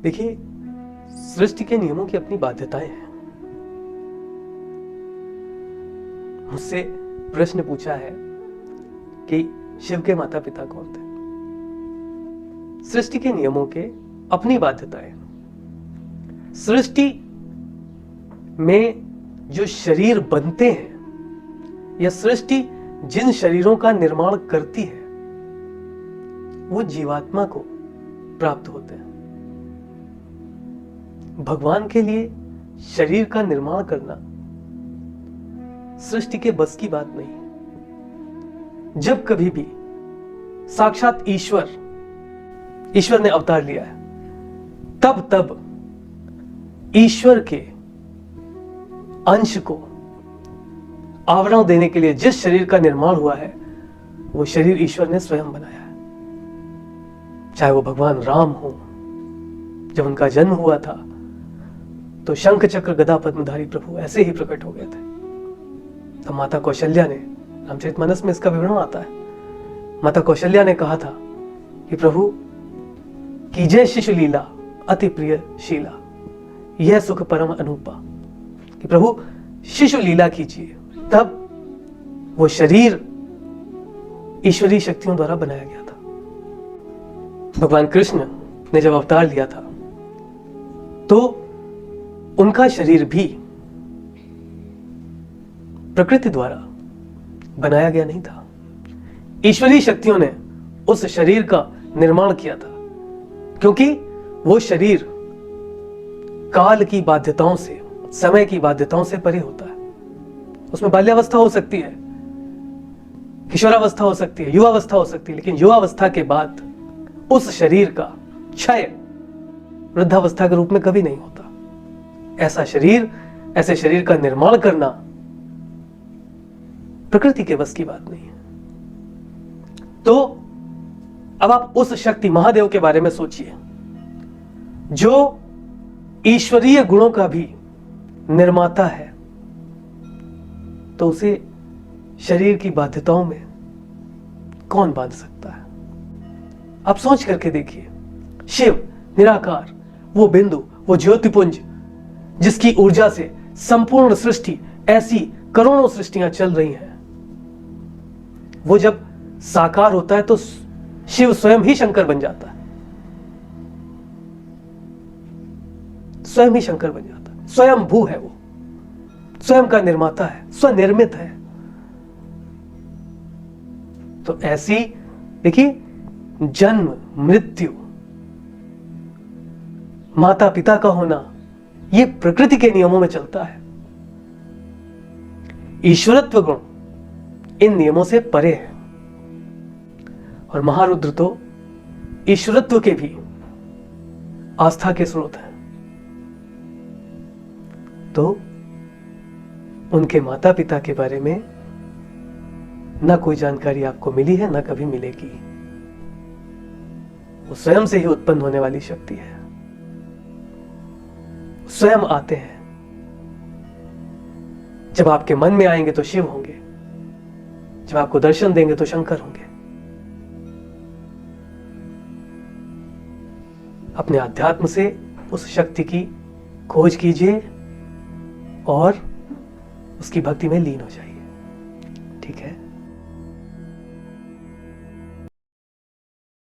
देखिए, सृष्टि के नियमों की अपनी बाध्यताएं हैं। मुझसे प्रश्न पूछा है कि शिव के माता पिता कौन थे। सृष्टि के नियमों के अपनी बाध्यताएं। सृष्टि में जो शरीर बनते हैं या सृष्टि जिन शरीरों का निर्माण करती है वो जीवात्मा को प्राप्त होते हैं। भगवान के लिए शरीर का निर्माण करना सृष्टि के बस की बात नहीं है। जब कभी भी साक्षात ईश्वर ने अवतार लिया है, तब ईश्वर के अंश को आवरण देने के लिए जिस शरीर का निर्माण हुआ है वो शरीर ईश्वर ने स्वयं बनाया है। चाहे वो भगवान राम हो, जब उनका जन्म हुआ था तो शंख चक्र गदा पद्मधारी प्रभु ऐसे ही प्रकट हो गए थे। तो माता कौशल्या ने, रामचरितमानस में इसका विवरण आता है, माता कौशल्या ने कहा था कि प्रभु कीजय शिशु लीला अति प्रिय शीला, यह सुख परम अनुपा, कि प्रभु शिशु लीला कीजिए। तब वो शरीर ईश्वरीय शक्तियों द्वारा बनाया गया था। भगवान कृष्ण ने जब अवतार लिया था तो उनका शरीर भी प्रकृति द्वारा बनाया गया नहीं था। ईश्वरीय शक्तियों ने उस शरीर का निर्माण किया था, क्योंकि वो शरीर काल की बाध्यताओं से, समय की बाध्यताओं से परे होता है। उसमें बाल्यावस्था हो सकती है, किशोरावस्था हो सकती है, युवावस्था हो सकती है, लेकिन युवावस्था के बाद उस शरीर का क्षय वृद्धावस्था के रूप में कभी नहीं होता। ऐसे शरीर का निर्माण करना प्रकृति के बस की बात नहीं है। तो अब आप उस शक्ति महादेव के बारे में सोचिए, जो ईश्वरीय गुणों का भी निर्माता है, तो उसे शरीर की बाध्यताओं में कौन बांध सकता है? आप सोच करके देखिए, शिव निराकार, वो बिंदु, वो ज्योतिपुंज जिसकी ऊर्जा से संपूर्ण सृष्टि, ऐसी करोड़ों सृष्टियां चल रही हैं, वो जब साकार होता है तो शिव स्वयं ही शंकर बन जाता है। स्वयं ही शंकर बन जाता है। स्वयं भू है, वो स्वयं का निर्माता है, स्वनिर्मित है। तो ऐसी देखिए, जन्म मृत्यु, माता पिता का होना, ये प्रकृति के नियमों में चलता है। ईश्वरत्व गुण इन नियमों से परे है। और महारुद्र तो ईश्वरत्व के भी आस्था के स्रोत हैं। तो उनके माता पिता के बारे में ना कोई जानकारी आपको मिली है, ना कभी मिलेगी। वो स्वयं से ही उत्पन्न होने वाली शक्ति है। स्वयं आते हैं। जब आपके मन में आएंगे तो शिव होंगे, जब आपको दर्शन देंगे तो शंकर होंगे। अपने अध्यात्म से उस शक्ति की खोज कीजिए और उसकी भक्ति में लीन हो जाइए। ठीक है।